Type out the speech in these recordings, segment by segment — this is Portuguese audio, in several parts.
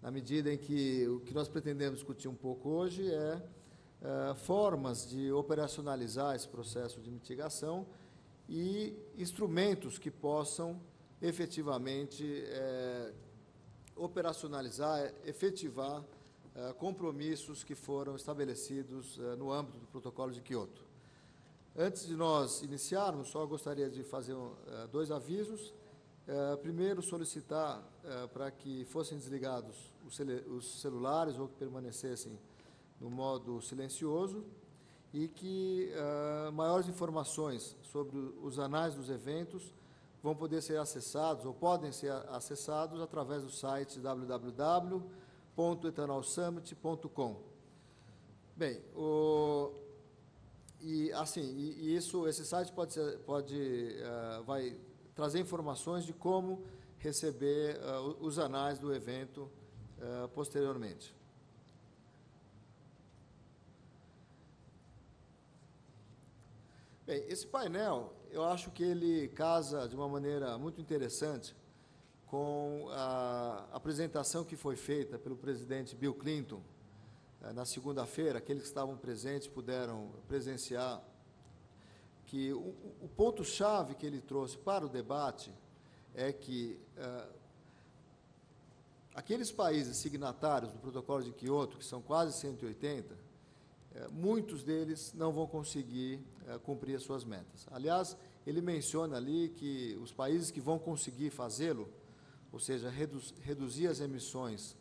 na medida em que o que nós pretendemos discutir um pouco hoje é formas de operacionalizar esse processo de mitigação e instrumentos que possam efetivamente operacionalizar, efetivar compromissos que foram estabelecidos no âmbito do Protocolo de Quioto. Antes de nós iniciarmos, só gostaria de fazer dois avisos. Primeiro, solicitar para que fossem desligados os celulares ou que permanecessem no modo silencioso e que maiores informações sobre os anais dos eventos vão poder ser acessados ou podem ser acessados através do site www.etanolsummit.com. Bem, esse site vai trazer informações de como receber os anais do evento posteriormente. Bem, esse painel, eu acho que ele casa de uma maneira muito interessante com a apresentação que foi feita pelo presidente Bill Clinton na segunda-feira. Aqueles que estavam presentes puderam presenciar que o ponto-chave que ele trouxe para o debate é que aqueles países signatários do Protocolo de Quioto, que são quase 180, muitos deles não vão conseguir cumprir as suas metas. Aliás, ele menciona ali que os países que vão conseguir fazê-lo, ou seja, reduzir as emissões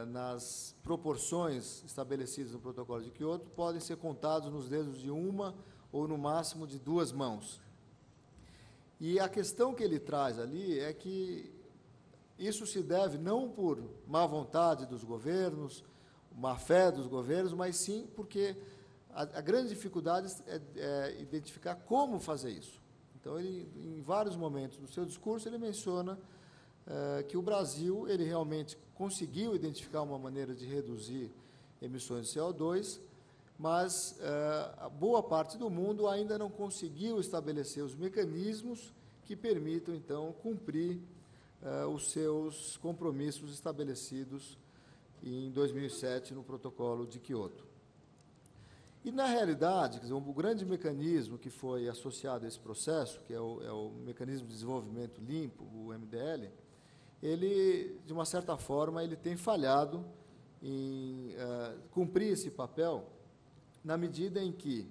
nas proporções estabelecidas no Protocolo de Quioto, podem ser contados nos dedos de uma ou, no máximo, de duas mãos. E a questão que ele traz ali é que isso se deve não por má vontade dos governos, má-fé dos governos, mas sim porque a grande dificuldade é identificar como fazer isso. Então, ele, em vários momentos do seu discurso, ele menciona que o Brasil ele realmente conseguiu identificar uma maneira de reduzir emissões de CO2, mas a boa parte do mundo ainda não conseguiu estabelecer os mecanismos que permitam, então, cumprir os seus compromissos estabelecidos em 2007 no Protocolo de Quioto. E, na realidade, quer dizer, o grande mecanismo que foi associado a esse processo, que é o Mecanismo de Desenvolvimento Limpo, o MDL, ele, de uma certa forma, ele tem falhado em cumprir esse papel, na medida em que,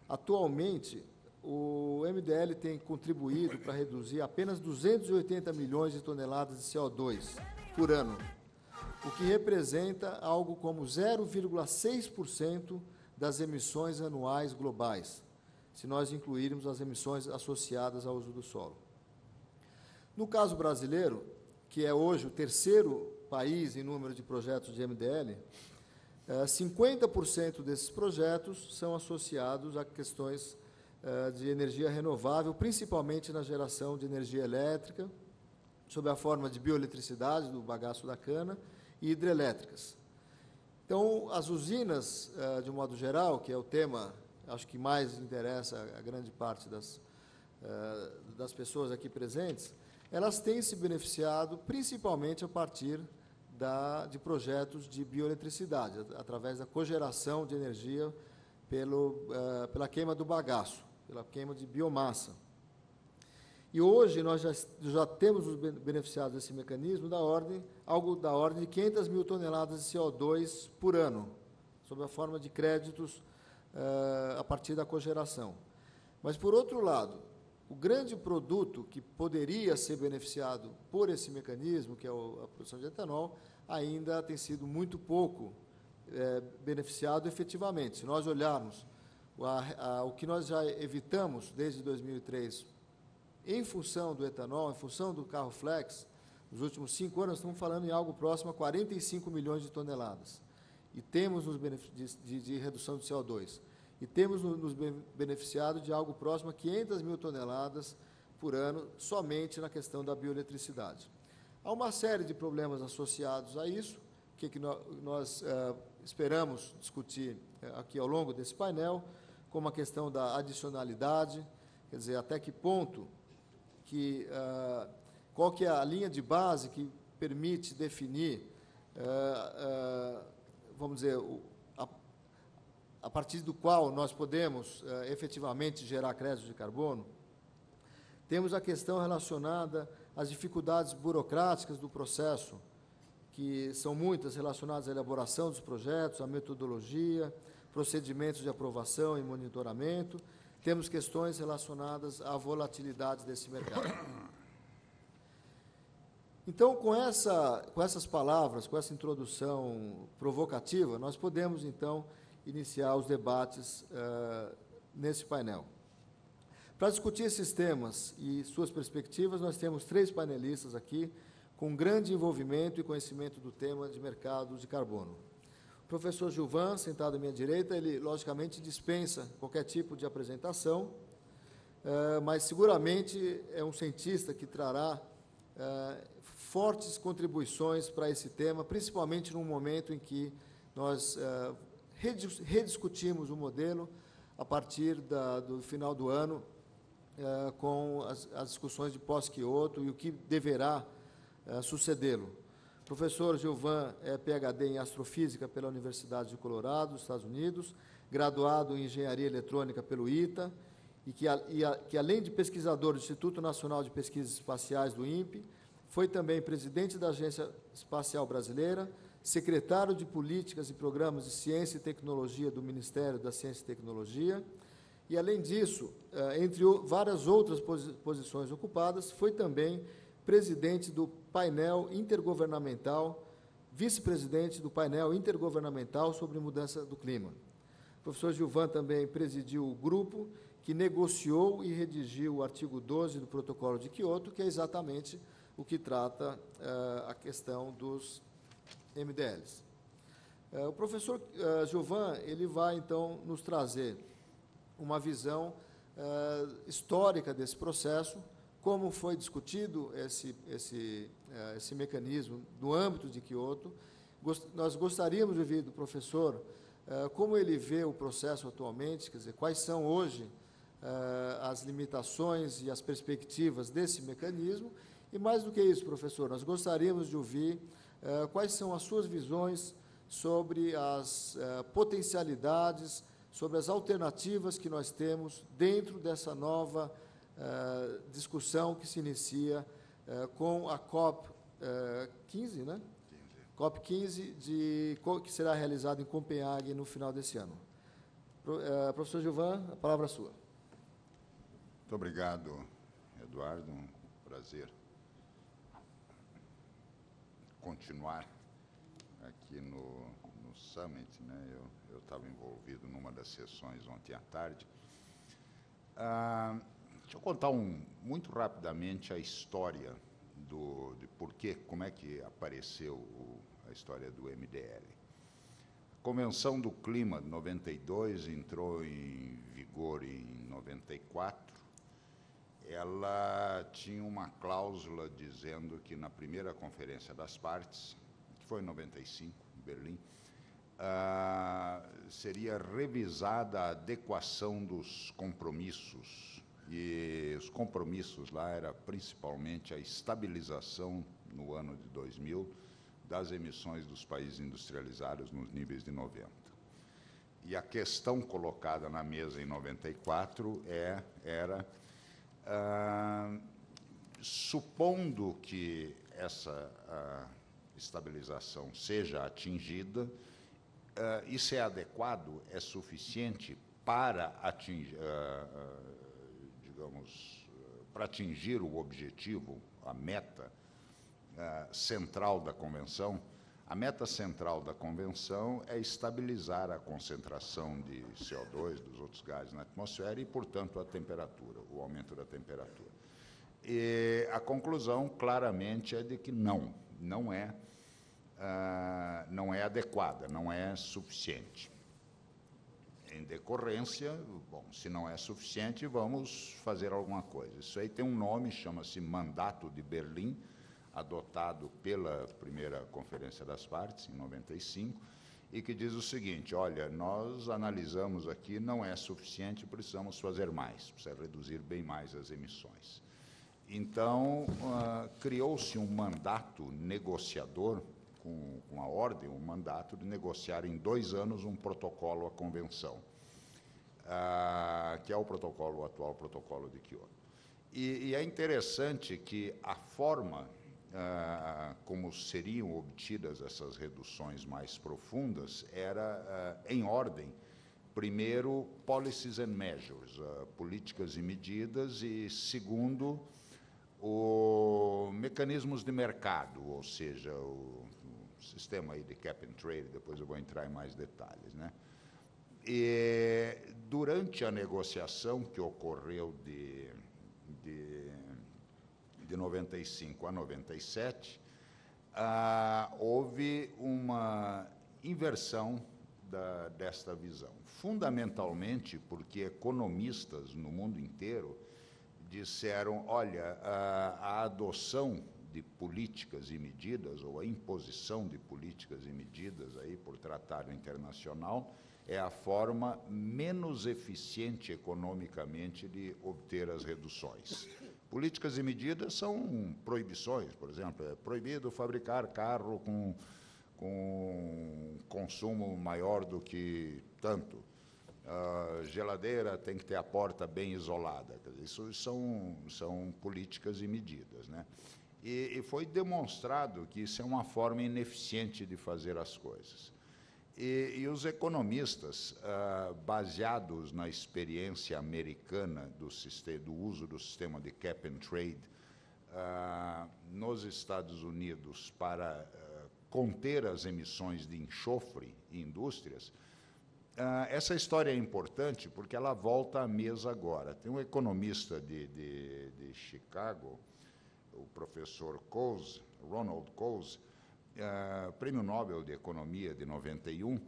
atualmente, o MDL tem contribuído para reduzir apenas 280 milhões de toneladas de CO2 por ano, o que representa algo como 0,6% das emissões anuais globais, se nós incluirmos as emissões associadas ao uso do solo. No caso brasileiro, que é hoje o terceiro país em número de projetos de MDL, 50% desses projetos são associados a questões de energia renovável, principalmente na geração de energia elétrica, sob a forma de bioeletricidade, do bagaço da cana, e hidrelétricas. Então, as usinas, de um modo geral, que é o tema, acho que mais interessa a grande parte das pessoas aqui presentes, elas têm se beneficiado principalmente a partir de projetos de bioeletricidade, através da cogeração de energia pela queima do bagaço, pela queima de biomassa. E hoje nós já temos os beneficiados desse mecanismo algo da ordem de 500 mil toneladas de CO2 por ano, sob a forma de créditos a partir da cogeração. Mas, por outro lado, o grande produto que poderia ser beneficiado por esse mecanismo, que é a produção de etanol, ainda tem sido muito pouco beneficiado efetivamente. Se nós olharmos o que nós já evitamos desde 2003, em função do etanol, em função do carro flex, nos últimos 5 anos, nós estamos falando em algo próximo a 45 milhões de toneladas. E temos nos de redução de CO2. E temos nos beneficiado de algo próximo a 500 mil toneladas por ano, somente na questão da bioeletricidade. Há uma série de problemas associados a isso, que nós esperamos discutir aqui ao longo desse painel, como a questão da adicionalidade, quer dizer, até que ponto qual que é a linha de base que permite definir vamos dizer, a partir do qual nós podemos efetivamente gerar créditos de carbono, temos a questão relacionada às dificuldades burocráticas do processo, que são muitas relacionadas à elaboração dos projetos, à metodologia, procedimentos de aprovação e monitoramento. Temos questões relacionadas à volatilidade desse mercado. Então, com essas palavras, com essa introdução provocativa, nós podemos, então, iniciar os debates nesse painel. Para discutir esses temas e suas perspectivas, nós temos 3 painelistas aqui, com grande envolvimento e conhecimento do tema de mercado de carbono. O professor Gilvan, sentado à minha direita, ele, logicamente, dispensa qualquer tipo de apresentação, mas, seguramente, é um cientista que trará fortes contribuições para esse tema, principalmente num momento em que nós rediscutimos o modelo a partir do final do ano, com as discussões de pós-Kyoto e o que deverá sucedê-lo. O professor Gilvan é PhD em Astrofísica pela Universidade de Colorado, nos Estados Unidos, graduado em Engenharia Eletrônica pelo ITA, e que além de pesquisador do Instituto Nacional de Pesquisas Espaciais do INPE, foi também presidente da Agência Espacial Brasileira, secretário de Políticas e Programas de Ciência e Tecnologia do Ministério da Ciência e Tecnologia, e, além disso, entre várias outras posições ocupadas, foi também presidente do painel intergovernamental, vice-presidente do painel intergovernamental sobre mudança do clima. O professor Gilvan também presidiu o grupo que negociou e redigiu o artigo 12 do Protocolo de Kyoto, que é exatamente o que trata a questão dos MDLs. O professor Gilvan, ele vai, então, nos trazer uma visão histórica desse processo, como foi discutido esse mecanismo no âmbito de Kyoto. Nós gostaríamos de ouvir do professor como ele vê o processo atualmente, quer dizer, quais são hoje as limitações e as perspectivas desse mecanismo, e, mais do que isso, professor, nós gostaríamos de ouvir quais são as suas visões sobre as potencialidades, sobre as alternativas que nós temos dentro dessa nova discussão que se inicia com a COP15, né? COP15, que será realizada em Copenhague no final desse ano. Professor Gilvan, a palavra é sua. Muito obrigado, Eduardo. Um prazer continuar aqui no Summit, né? Eu estava envolvido numa das sessões ontem à tarde. Deixa eu contar muito rapidamente a história de como é que apareceu a história do MDL. A Convenção do Clima de 92 entrou em vigor em 94. Ela tinha uma cláusula dizendo que na primeira Conferência das Partes, que foi em 95, em Berlim, seria revisada a adequação dos compromissos, e os compromissos lá era principalmente a estabilização no ano de 2000 das emissões dos países industrializados nos níveis de 90. E a questão colocada na mesa em 94 era supondo que essa estabilização seja atingida, isso é adequado, é suficiente para atingir, para atingir o objetivo, a meta central da Convenção. A meta central da Convenção é estabilizar a concentração de CO2, dos outros gases na atmosfera e, portanto, a temperatura, o aumento da temperatura. E a conclusão, claramente, é de que não é adequada, não é suficiente. Em decorrência, bom, se não é suficiente, vamos fazer alguma coisa. Isso aí tem um nome, chama-se Mandato de Berlim, adotado pela primeira Conferência das Partes, em 95, e que diz o seguinte: olha, nós analisamos aqui, não é suficiente, precisamos fazer mais, precisa reduzir bem mais as emissões. Então, criou-se um mandato negociador com a ordem, um mandato de negociar em 2 anos um protocolo à convenção, que é o atual protocolo de Kyoto. E é interessante que a forma como seriam obtidas essas reduções mais profundas era em ordem. Primeiro, policies and measures, políticas e medidas, e segundo, mecanismos de mercado, ou seja, o sistema aí de cap and trade, depois eu vou entrar em mais detalhes, né? E durante a negociação que ocorreu de 95 a 97, houve uma inversão desta visão, fundamentalmente porque economistas no mundo inteiro disseram, olha, a adoção de políticas e medidas, ou a imposição de políticas e medidas aí por tratado internacional, é a forma menos eficiente economicamente de obter as reduções. Políticas e medidas são proibições, por exemplo, é proibido fabricar carro com consumo maior do que tanto. A geladeira tem que ter a porta bem isolada. Isso são políticas e medidas, né? E foi demonstrado que isso é uma forma ineficiente de fazer as coisas. E os economistas, baseados na experiência americana do uso do sistema de cap and trade nos Estados Unidos para conter as emissões de enxofre em indústrias, essa história é importante porque ela volta à mesa agora. Tem um economista de Chicago, o professor Coase, Ronald Coase, Prêmio Nobel de Economia de 91,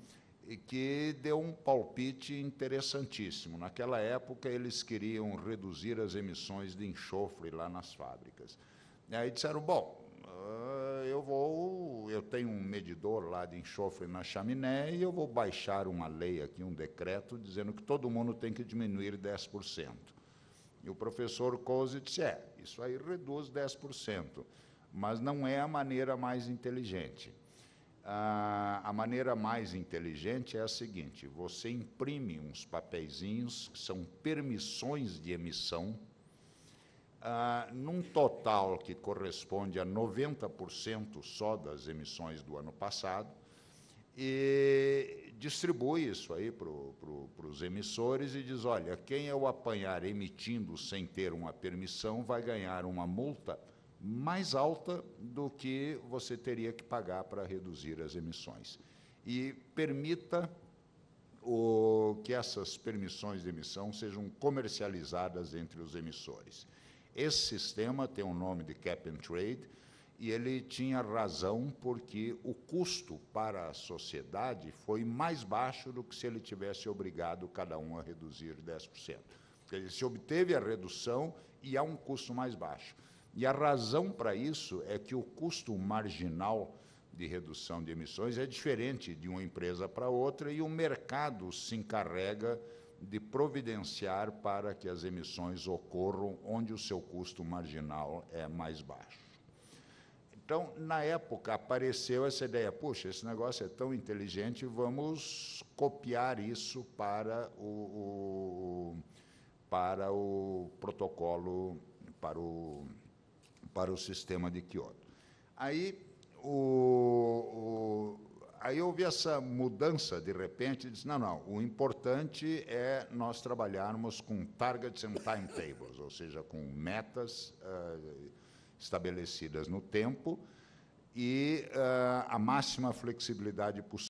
e que deu um palpite interessantíssimo. Naquela época, eles queriam reduzir as emissões de enxofre lá nas fábricas. E aí disseram, bom, eu tenho um medidor lá de enxofre na chaminé e eu vou baixar uma lei aqui, um decreto, dizendo que todo mundo tem que diminuir 10%. E o professor Coase disse, isso aí reduz 10%, mas não é a maneira mais inteligente. A maneira mais inteligente é a seguinte, você imprime uns papeizinhos, que são permissões de emissão, num total que corresponde a 90% só das emissões do ano passado, e distribui isso aí para os emissores e diz, olha, quem eu apanhar emitindo sem ter uma permissão vai ganhar uma multa mais alta do que você teria que pagar para reduzir as emissões. E permita que essas permissões de emissão sejam comercializadas entre os emissores. Esse sistema tem o nome de cap and trade, e ele tinha razão porque o custo para a sociedade foi mais baixo do que se ele tivesse obrigado cada um a reduzir 10%. Quer dizer, se obteve a redução e há um custo mais baixo. E a razão para isso é que o custo marginal de redução de emissões é diferente de uma empresa para outra e o mercado se encarrega de providenciar para que as emissões ocorram onde o seu custo marginal é mais baixo. Então, na época, apareceu essa ideia, puxa, esse negócio é tão inteligente, vamos copiar isso para o protocolo, para o sistema de Kyoto. Aí houve essa mudança, de repente, disse, não, o importante é nós trabalharmos com targets and timetables, ou seja, com metas estabelecidas no tempo e a máxima flexibilidade possível.